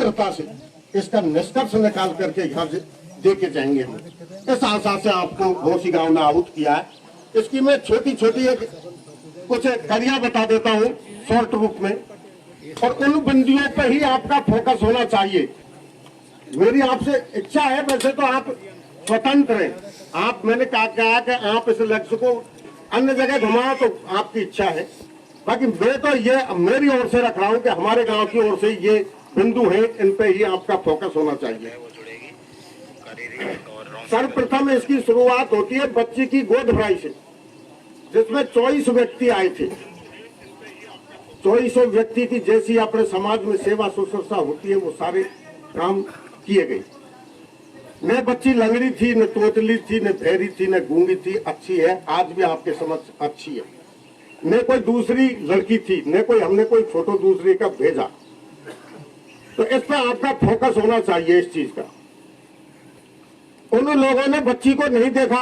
स्वतंत्रता से इसका निष्कर्ष निकाल करके यहाँ से दे के जाएंगे हम। इस आशा से आपको घोसी गांव में आहूत किया है। इसकी मैं छोटी छोटी एक कुछ करिया बता देता हूँ शॉर्ट रूप में, और उन बिंदुओं पर ही आपका फोकस होना चाहिए। मेरी आपसे इच्छा है, वैसे तो आप स्वतंत्र हैं, आप मैंने कहा कि आप इस लक्ष्य को अन्य जगह घुमाओ तो आपकी इच्छा है, बाकी मैं तो ये मेरी ओर से रख रहा हूँ कि हमारे गांव की ओर से ये बिंदु है, इन पे ही आपका फोकस होना चाहिए। सर्वप्रथम इसकी शुरुआत होती है बच्ची की गोद भराई से, जिसमें 24 व्यक्ति आए थे। 24 व्यक्ति की जैसी अपने समाज में सेवा शुश्रूषा होती है वो सारे काम किए गए। न बच्ची लंगड़ी थी, न तोतली थी, न फेरी थी, न गूंगी थी, अच्छी है, आज भी आपके समक्ष अच्छी है। न कोई दूसरी लड़की थी, न कोई हमने कोई फोटो दूसरी का भेजा। तो इस पर आपका फोकस होना चाहिए इस चीज का। उन लोगों ने बच्ची को नहीं देखा,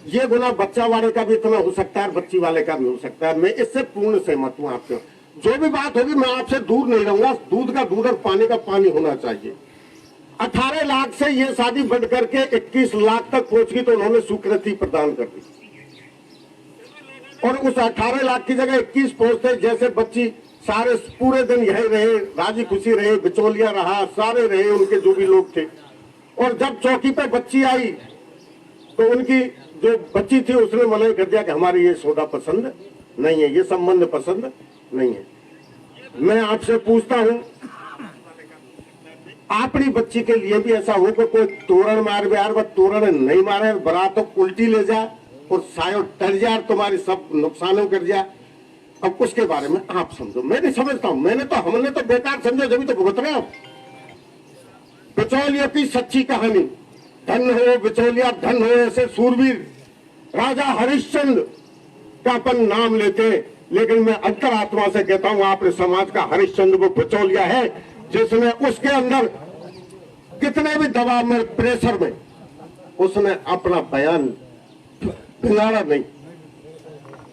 ये गुना बच्चा वाले का भी इतना हो सकता है, बच्ची वाले का भी हो सकता है। मैं इससे पूर्ण सहमत हूँ आपसे। जो भी बात होगी मैं आपसे दूर नहीं रहूंगा, दूध का दूध और पानी का पानी होना चाहिए। 18 लाख से ये शादी बढ़ करके 21 लाख तक पहुंच गई, तो उन्होंने स्वीकृति प्रदान कर दी, और उस 18 लाख की जगह 21 पहुंचते, जैसे बच्ची सारे पूरे दिन यही रहे, राजी खुशी रहे, बिचौलिया रहा, सारे रहे उनके जो भी लोग थे। और जब चौकी पे बच्ची आई तो उनकी जो बच्ची थी उसने मना कर दिया कि हमारी ये सौदा पसंद नहीं है, ये संबंध पसंद नहीं है। मैं आपसे पूछता हूं, अपनी बच्ची के लिए भी ऐसा हो कि कोई तोरण मार यार, वह तोरण नहीं मारे, बारात तो उल्टी ले जाए और शायद डर जाए, तुम्हारी सब नुकसानों कर जाए। अब उसके बारे में आप समझो, मैं नहीं समझता हूं, हमने तो बेकार समझो, जब तो भुगत रहे हो। बिचौलिया की सच्ची कहानी, धन हो बिचौलिया, धन हो ऐसे सूरवीर। राजा हरिश्चंद्र का अपन नाम लेते, लेकिन मैं अंतरात्मा से कहता हूं आपने समाज का हरिश्चंद्र वो बिचौलिया है, जिसने उसके अंदर कितने भी दबाव में, प्रेशर में, उसने अपना बयान बिगाड़ा नहीं।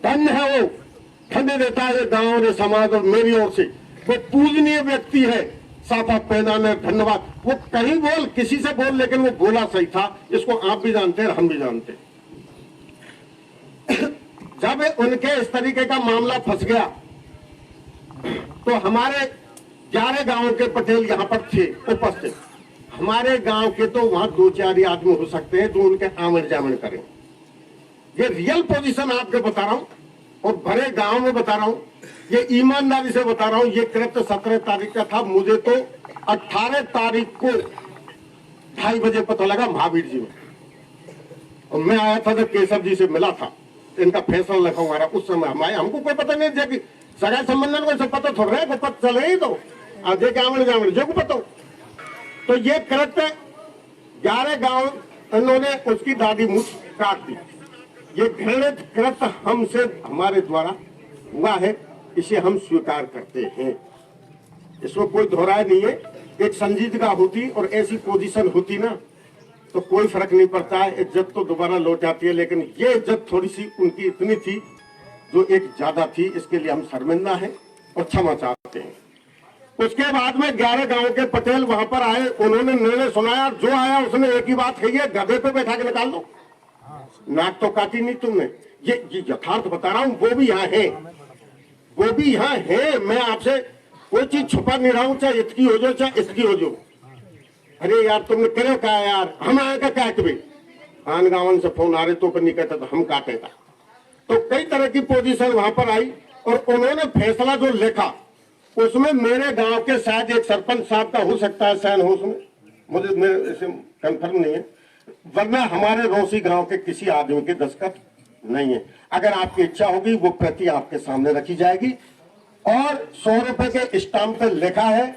धन है वो, धन्य देता है गांव ने, समाज और मेरी ओर से वो पूजनीय व्यक्ति है। साफा पहना ने धन्यवाद, वो कहीं बोल, किसी से बोल, लेकिन वो बोला सही था। इसको आप भी जानते हैं, हम भी जानते हैं। जब उनके इस तरीके का मामला फंस गया तो हमारे 11 गांव के पटेल यहाँ पर थे उपस्थित। हमारे गांव के तो वहां 2-4 आदमी हो सकते हैं जो उनके आमन जामन करें। ये रियल पोजीशन आपको बता रहा हूं और भरे गांव में बता रहा हूं, ये ईमानदारी से बता रहा हूं। ये कृत्य 17 तारीख का था, मुझे तो 18 तारीख को 2:30 बजे पता लगा महावीर जी में, और मैं आया था जब केशव जी से मिला था, इनका फैसला लिखा हुआ। उस समय हमको कोई पता नहीं था कि सगा संबंधन को सब पता थोड़ा है, पता चले ही तो आधे गाँव जामन जो को पता। तो ये कृत्य 11 गांव इन्होंने उसकी दादी मुझ काट दी। ये घृणित कृत्य हमसे, हमारे द्वारा हुआ है, इसे हम स्वीकार करते हैं, इसमें कोई दोहराय नहीं है। एक संजीदगा होती और ऐसी पोजीशन होती ना तो कोई फर्क नहीं पड़ता है, इज्जत तो दोबारा लौट जाती है। लेकिन ये इज्जत थोड़ी सी उनकी इतनी थी जो एक ज्यादा थी, इसके लिए हम शर्मिंदा हैं और क्षमा चाहते हैं। उसके बाद में 11 गांव के पटेल वहां पर आए, उन्होंने निर्णय सुनाया। जो आया उसने एक ही बात कही है, गधे पे बैठा के निकाल दो, नाक तो काटी नहीं तुमने। ये यथार्थ बता रहा हूं, वो भी यहाँ है, वो भी यहाँ है। मैं आपसे कोई चीज छुपा नहीं रहा हूं, चाहे इसकी हो जाओ चाहे इसकी हो जाओ। अरे यार तुमने करे क्या यार, हम आएगा काट भी, आन गावन से फोन आ रहे तो नहीं कहता तो हम काटेगा। तो कई तरह की पोजीशन वहां पर आई और उन्होंने फैसला जो लिखा उसमें मेरे गांव के शायद एक सरपंच साहब का हो सकता है साइन हो उसमें, मुझे मेरे कंफर्म नहीं है, वरना हमारे रोसी गांव के किसी आदमी के दस्तखत नहीं है। अगर आपकी इच्छा होगी वो प्रति आपके सामने रखी जाएगी और 100 रुपए के स्टाम्प पर लिखा है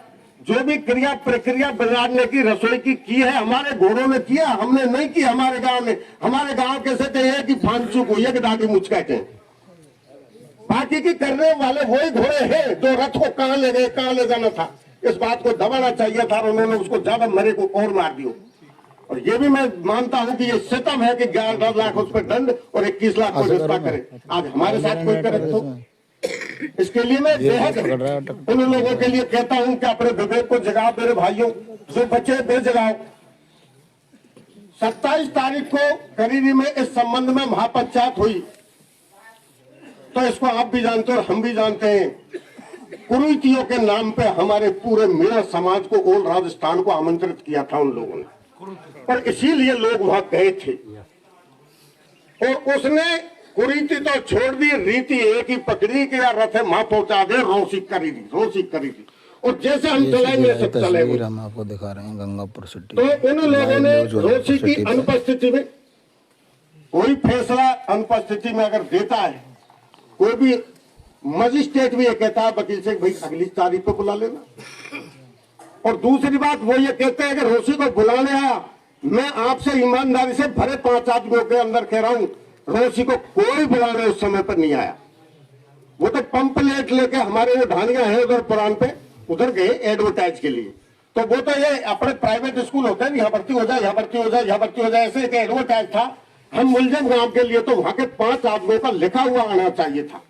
जो भी क्रिया प्रक्रिया बिगाड़ने की रसोई की है, हमारे घोड़ों ने किया, हमने नहीं की। हमारे गांव में, हमारे गांव कैसे कहे कि फांचू को ये दादी मुझ कहते हैं, बाकी की करने वाले वही घोड़े हैं जो रथ को कहां ले गए, कहां ले जाना था। इस बात को दबाना चाहिए था, उन्होंने उसको ज्यादा मरे को और मार दियो। और ये भी मैं मानता हूं कि ये सितम है कि 11 लाख उस पर दंड और 21 लाख को रिश्ता करे। आज हमारे साथ कोई करे तो इसके लिए मैं बेहद उन लोगों के लिए कहता हूं कि अपने विवेक को जगाओ मेरे भाइयों, जो बच्चे बेजगाओ। 27 तारीख को करीरी में इस संबंध में महापंचायत हुई, तो इसको आप भी जानते हो और हम भी जानते हैं। कुरीतियों के नाम पे हमारे पूरे मीणा समाज को, ओल राजस्थान को आमंत्रित किया था उन लोगों ने, और इसीलिए लोग वहां गए थे। और उसने कुरीति तो छोड़ दी, रीति एक ही पकड़ी कि यार रथे मां पहुंचा दे, रोसी करी दी, रोसी करी दी। और जैसे हम चलेंगे सब चलेंगे। हम आपको दिखा रहे हैं गंगापुर सिटी। तो उन लोगों ने रोसी की अनुपस्थिति में कोई फैसला अनुपस्थिति में अगर देता है, कोई भी मजिस्ट्रेट भी ये कहता है वकील से भाई अगली तारीख को बुला लेना। और दूसरी बात वो ये कहते हैं कि रोसी को बुलाने आया, मैं आपसे ईमानदारी से भरे 5 आदमियों के अंदर कह रहा हूं, रोसी को कोई बुलाने उस समय पर नहीं आया। वो तो पंपलेट लेके हमारे जो ढानिया है उधर पुरान पे उधर गए एडवर्टाइज के लिए। तो वो तो ये अपने प्राइवेट स्कूल होते हैं, यहाँ भर्ती हो जाए, यहाँ भर्ती हो जाए, यहाँ भर्ती हो जाए, ऐसे एक एडवर्टाइज था। हम मुलजम गांव के लिए तो वहां के 5 आदमियों का लिखा हुआ आना चाहिए था।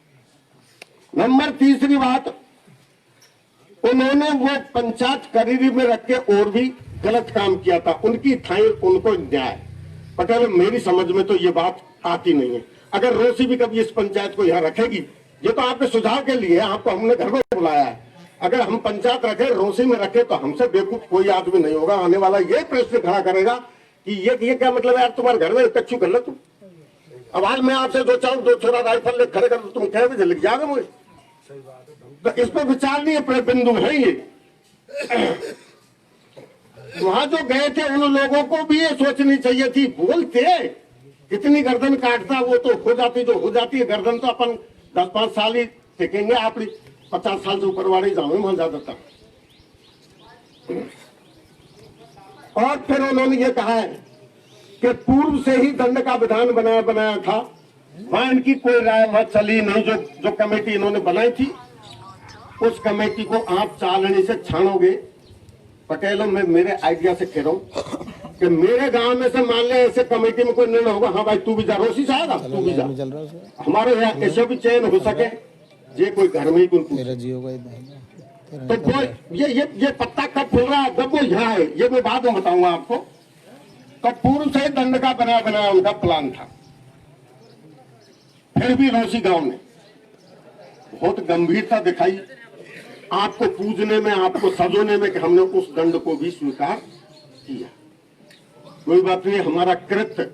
नंबर तीसरी बात, उन्होंने वो पंचायत करीरी में रख के और भी गलत काम किया था। उनकी थाई उनको न्याय। पटेल मेरी समझ में तो ये बात आती नहीं है। अगर रोसी भी कभी इस पंचायत को यहाँ रखेगी, ये तो आपके सुझाव के लिए आपको हमने घर को बुलाया है। अगर हम पंचायत रखे, रोसी में रखे, तो हमसे बेवकूफ कोई आदमी नहीं होगा। आने वाला ये प्रश्न खड़ा करेगा कि ये क्या मतलब यार, तुम्हारे घर में कच्चू कर लो तुम। अब आज मैं आपसे जो चाहूँ 2 छोरा राइफल ले खड़े कर, तुम कह बजे लिख जाओगे मुझे। तो इस पर विचार नहीं है, बिंदु है ये। वहां जो गए थे उन लोगों को भी ये सोचनी चाहिए थी। बोलते कितनी गर्दन काटता, वो तो हो जाती जो हो जाती है गर्दन, तो अपन 10-5 साल ही टिकेंगे। आप 50 साल से ऊपर वाले जाओ वहां ज्यादा था। और फिर उन्होंने ये कहा है कि पूर्व से ही दंड का विधान बनाया था, वहां इनकी कोई राय वहां चली नहीं। जो कमेटी इन्होंने बनाई थी, उस कमेटी को आप चालनी से छानोगे। पटेलों में मेरे आइडिया से कह रहा हूं कि मेरे गांव में से मान ले ऐसे कमेटी में कोई निर्णय होगा, हाँ भाई तू भी जा, रोसी से आएगा तू भी जा, हमारे यहाँ ऐसे भी चयन हो सके। ये कोई घर में ही कोई तो कोई ये पत्ता कब फूल रहा है, जब वो यहाँ है, ये मैं बाद में बताऊंगा आपको। तो पूर्व से दंड का बनाया उनका प्लान था। फिर भी रोसी गांव ने बहुत गंभीरता दिखाई आपको पूजने में, आपको सजोने में, कि हमने उस दंड को भी स्वीकार किया। कोई बात नहीं, हमारा कृत्य।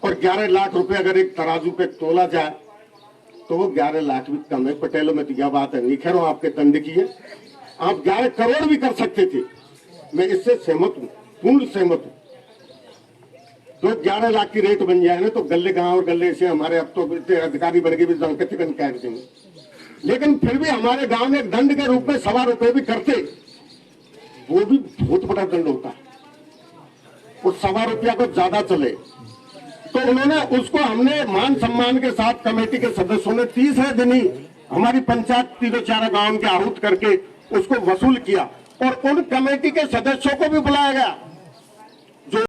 और 11 लाख रुपए अगर एक तराजू पे तोला जाए तो वो 11 लाख भी कम है। पटेलों में तो यह बात है, नहीं कह रहा हूं आपके दंड की है, आप 11 करोड़ भी कर सकते थे। मैं इससे सहमत हूं, पूर्ण सहमत हूं। तो 11 लाख की रेट बन जाए ना, तो गले गांव और गले से हमारे अब तो अधिकारी बन के भी कथिकन कह देंगे। लेकिन फिर भी हमारे गांव में एक दंड के रूप में 1.25 रुपए भी करते, वो भी बहुत बड़ा दंड होता है। उस 1.25 रुपया को ज्यादा चले, तो उन्होंने उसको, हमने मान सम्मान के साथ कमेटी के सदस्यों ने 30 दिन ही हमारी पंचायत 3-4 गांव के आहूत करके उसको वसूल किया। और उन कमेटी के सदस्यों को भी बुलाया गया।